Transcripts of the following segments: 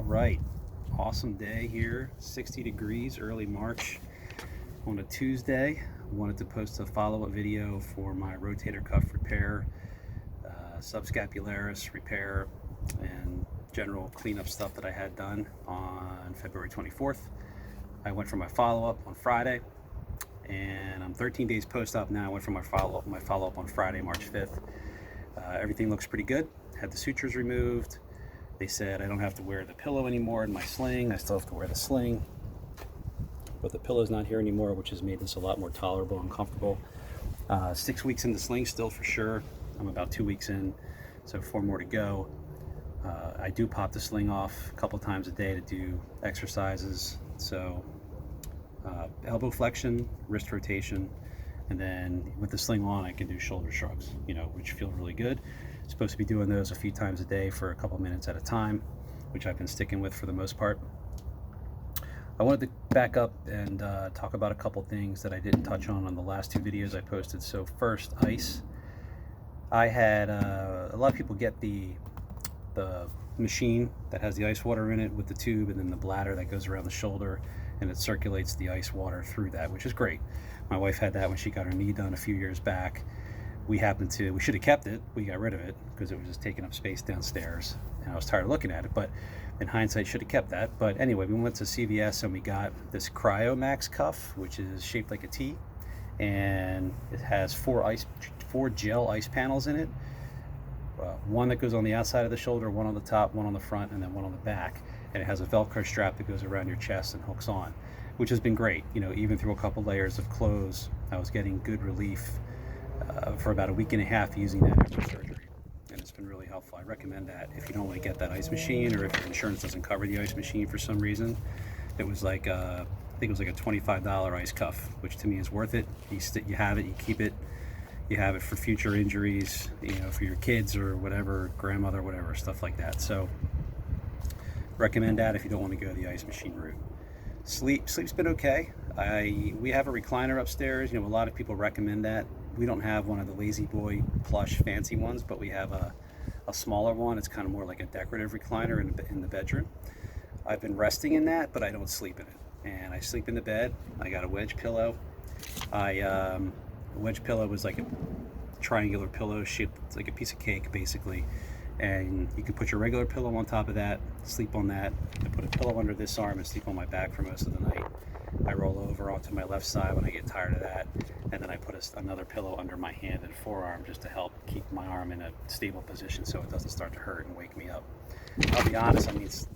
right, awesome day here, 60 degrees, early March on a Tuesday. Wanted to post a follow-up video for my rotator cuff repair, subscapularis repair, and general cleanup stuff that I had done on February 24th. I went for my follow-up on Friday, and I'm 13 days post-op now. I went for my follow-up on Friday, March 5th. Everything looks pretty good. Had the sutures removed. They said I don't have to wear the pillow anymore in my sling. I still have to wear the sling, but the pillow's not here anymore, which has made this a lot more tolerable and comfortable. 6 weeks in the sling still for sure. I'm about 2 weeks in, so 4 more to go. I do pop the sling off a couple times a day to do exercises. So elbow flexion, wrist rotation, and then with the sling on, I can do shoulder shrugs, which feel really good. Supposed to be doing those a few times a day for a couple minutes at a time, which I've been sticking with for the most part. I wanted to back up and talk about a couple things that I didn't touch on the last 2 videos I posted. So first, ice. I had a lot of people get the machine that has the ice water in it with the tube, and then the bladder that goes around the shoulder, and it circulates the ice water through that, which is great. My wife had that when she got her knee done a few years back. We should have kept it. We got rid of it because it was just taking up space downstairs, and I was tired of looking at it, but in hindsight should have kept that. But anyway, we went to CVS and we got this Cryo Max cuff, which is shaped like a T, and it has 4 gel ice panels in it. One that goes on the outside of the shoulder, one on the top, one on the front, and then one on the back. And it has a Velcro strap that goes around your chest and hooks on, which has been great. Even through a couple layers of clothes, I was getting good relief for about a week and a half using that after surgery, and it's been really helpful. I recommend that if you don't want to get that ice machine, or if your insurance doesn't cover the ice machine for some reason. It was like I think it was like a $25 ice cuff, which to me is worth it. You have it, you keep it, you have it for future injuries, for your kids or whatever, grandmother, whatever, stuff like that. So recommend that if you don't want to go the ice machine route. Sleep's been okay. We have a recliner upstairs. A lot of people recommend that. We don't have one of the Lazy Boy plush fancy ones, but we have a smaller one. It's kind of more like a decorative recliner in the bedroom. I've been resting in that, but I don't sleep in it. And I sleep in the bed. I got a wedge pillow. A wedge pillow was like a triangular pillow shaped like a piece of cake, basically. And you can put your regular pillow on top of that, sleep on that. I put a pillow under this arm and sleep on my back for most of the night. I roll over onto my left side when I get tired of that, and then I put another pillow under my hand and forearm just to help keep my arm in a stable position so it doesn't start to hurt and wake me up. I'll be honest,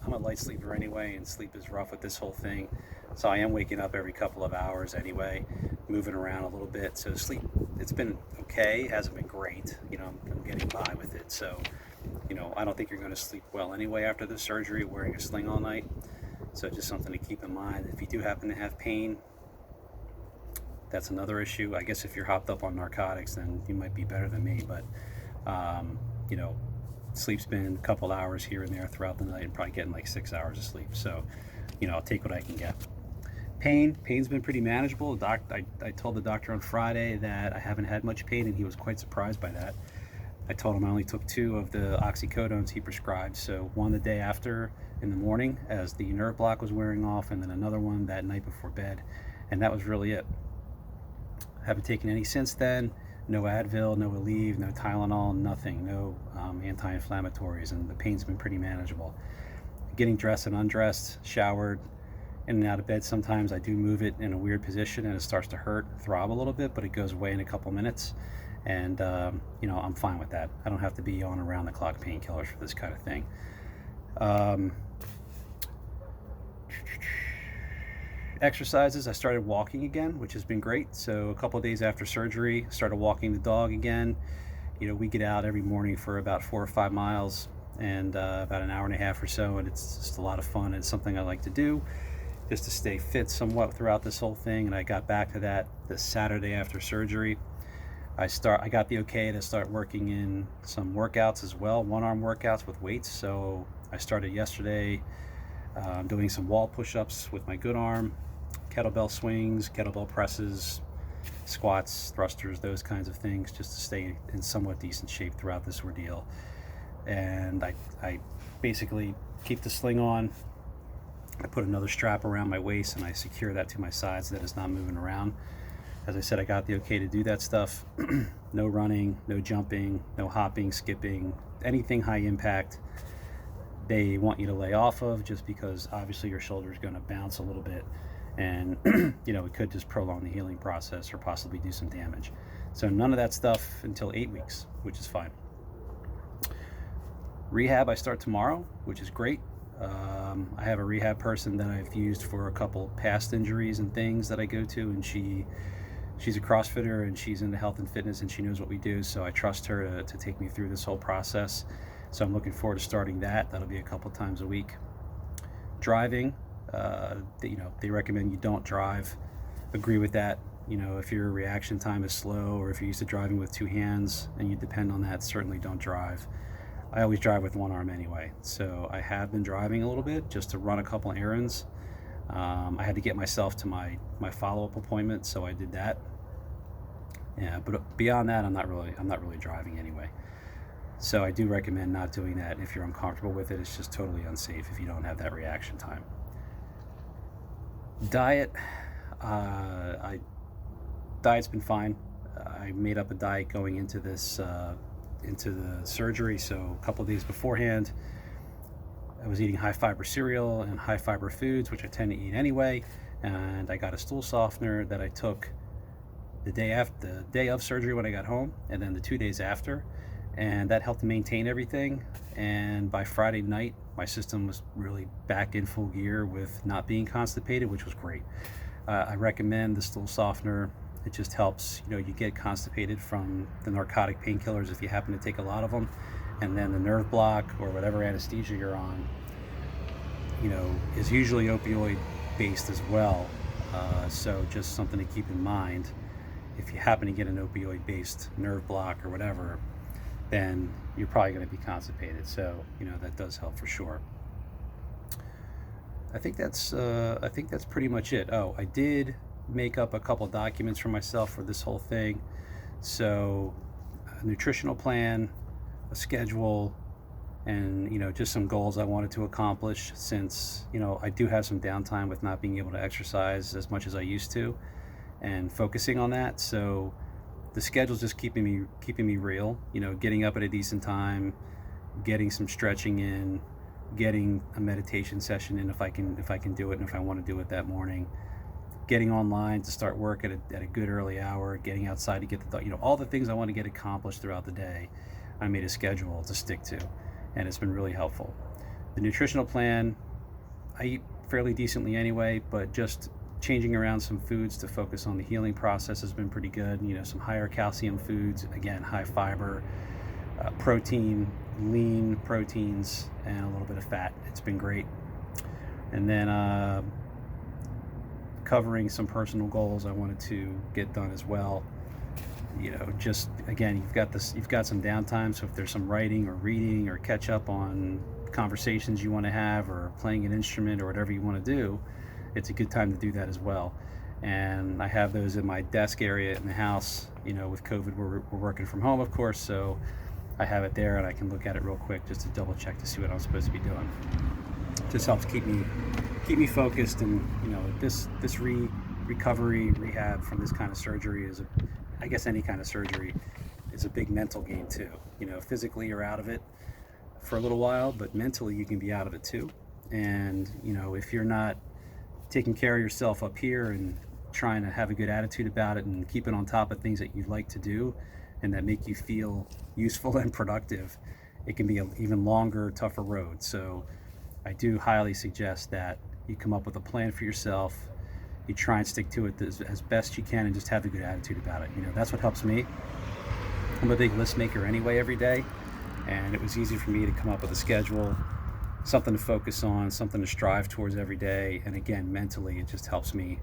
I'm a light sleeper anyway, and sleep is rough with this whole thing. So I am waking up every couple of hours anyway, moving around a little bit. So sleep, it's been okay, it hasn't been great. I'm getting by with it. So, I don't think you're going to sleep well anyway after the surgery, wearing a sling all night. So just something to keep in mind. If you do happen to have pain, that's another issue. I guess if you're hopped up on narcotics, then you might be better than me. But, sleep's been a couple hours here and there throughout the night, and probably getting like 6 hours of sleep. So, I'll take what I can get. Pain's been pretty manageable. I told the doctor on Friday that I haven't had much pain, and he was quite surprised by that. I told him I only took 2 of the oxycodones he prescribed, so one the day after in the morning as the nerve block was wearing off, and then another one that night before bed, and that was really it. Haven't taken any since then. No Advil, no Aleve, no Tylenol, nothing, no anti-inflammatories, and the pain's been pretty manageable. Getting dressed and undressed, showered, in and out of bed, sometimes I do move it in a weird position and it starts to hurt, throb a little bit, but it goes away in a couple minutes. And I'm fine with that. I don't have to be on around the clock painkillers for this kind of thing. Exercises, I started walking again, which has been great. So a couple of days after surgery, started walking the dog again. We get out every morning for about 4 or 5 miles, and about an hour and a half or so, and it's just a lot of fun. It's something I like to do just to stay fit somewhat throughout this whole thing. And I got back to that this Saturday after surgery. I got the okay to start working in some workouts as well, one-arm workouts with weights. So I started yesterday doing some wall push-ups with my good arm, kettlebell swings, kettlebell presses, squats, thrusters, those kinds of things, just to stay in somewhat decent shape throughout this ordeal. And I basically keep the sling on. I put another strap around my waist and I secure that to my side so that it's not moving around. As I said, I got the okay to do that stuff. No running, no jumping, no hopping, skipping, anything high impact they want you to lay off of, just because obviously your shoulder is going to bounce a little bit, and it could just prolong the healing process or possibly do some damage. So none of that stuff until 8 weeks, which is fine. Rehab, I start tomorrow, which is great. I have a rehab person that I've used for a couple past injuries and things that I go to, and she's a CrossFitter and she's into health and fitness and she knows what we do, so I trust her to take me through this whole process. So I'm looking forward to starting that. That'll be a couple times a week. Driving, they recommend you don't drive. Agree with that. If your reaction time is slow, or if you're used to driving with two hands and you depend on that, certainly don't drive. I always drive with one arm anyway, so I have been driving a little bit just to run a couple errands. I had to get myself to my follow-up appointment, so I did that. Yeah, but beyond that, I'm not really driving anyway. So I do recommend not doing that if you're uncomfortable with it. It's just totally unsafe if you don't have that reaction time. Diet, diet's been fine. I made up a diet going into this into the surgery. So a couple of days beforehand, I was eating high fiber cereal and high fiber foods, which I tend to eat anyway. And I got a stool softener that I took the day of surgery when I got home, and then the 2 days after, and that helped maintain everything. And by Friday night, my system was really back in full gear with not being constipated, which was great. I recommend the stool softener. It just helps, you get constipated from the narcotic painkillers if you happen to take a lot of them, and then the nerve block or whatever anesthesia you're on, is usually opioid based as well. So just something to keep in mind. If you happen to get an opioid based nerve block or whatever, then you're probably going to be constipated. So that does help for sure. I think that's pretty much it. Oh, I did make up a couple documents for myself for this whole thing. So a nutritional plan, a schedule, and just some goals I wanted to accomplish, since I do have some downtime with not being able to exercise as much as I used to, and focusing on that. So the schedule's just keeping me real, getting up at a decent time, getting some stretching in, getting a meditation session in if I can do it, and if I want to do it that morning, getting online to start work at a good early hour, getting outside to get all the things I want to get accomplished throughout the day. I made a schedule to stick to, and it's been really helpful. The nutritional plan, I eat fairly decently anyway, but just changing around some foods to focus on the healing process has been pretty good. Some higher calcium foods, again, high fiber, protein, lean proteins, and a little bit of fat. It's been great. And then covering some personal goals I wanted to get done as well. Just again, you've got some downtime, so if there's some writing or reading or catch up on conversations you want to have, or playing an instrument or whatever you want to do, it's a good time to do that as well. And I have those in my desk area in the house. With COVID, we're working from home, of course, so I have it there and I can look at it real quick just to double check to see what I'm supposed to be doing. Just helps keep me focused. And this recovery, rehab from this kind of surgery is I guess any kind of surgery is a big mental game too. Physically you're out of it for a little while, but mentally you can be out of it too. And if you're not taking care of yourself up here and trying to have a good attitude about it and keeping on top of things that you like to do and that make you feel useful and productive, it can be an even longer, tougher road. So I do highly suggest that you come up with a plan for yourself. You try and stick to it as best you can, and just have a good attitude about it. That's what helps me. I'm a big list maker anyway every day, and it was easy for me to come up with a schedule, something to focus on, something to strive towards every day. And again, mentally, it just helps me,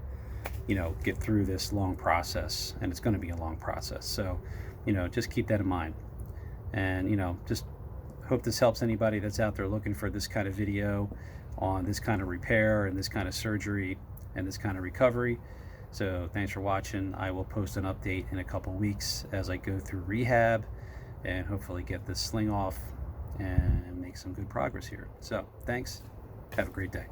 get through this long process, and it's going to be a long process. So, just keep that in mind. And, just hope this helps anybody that's out there looking for this kind of video on this kind of repair and this kind of surgery and this kind of recovery. So thanks for watching. I will post an update in a couple weeks as I go through rehab and hopefully get this sling off and make some good progress here. So thanks. Have a great day.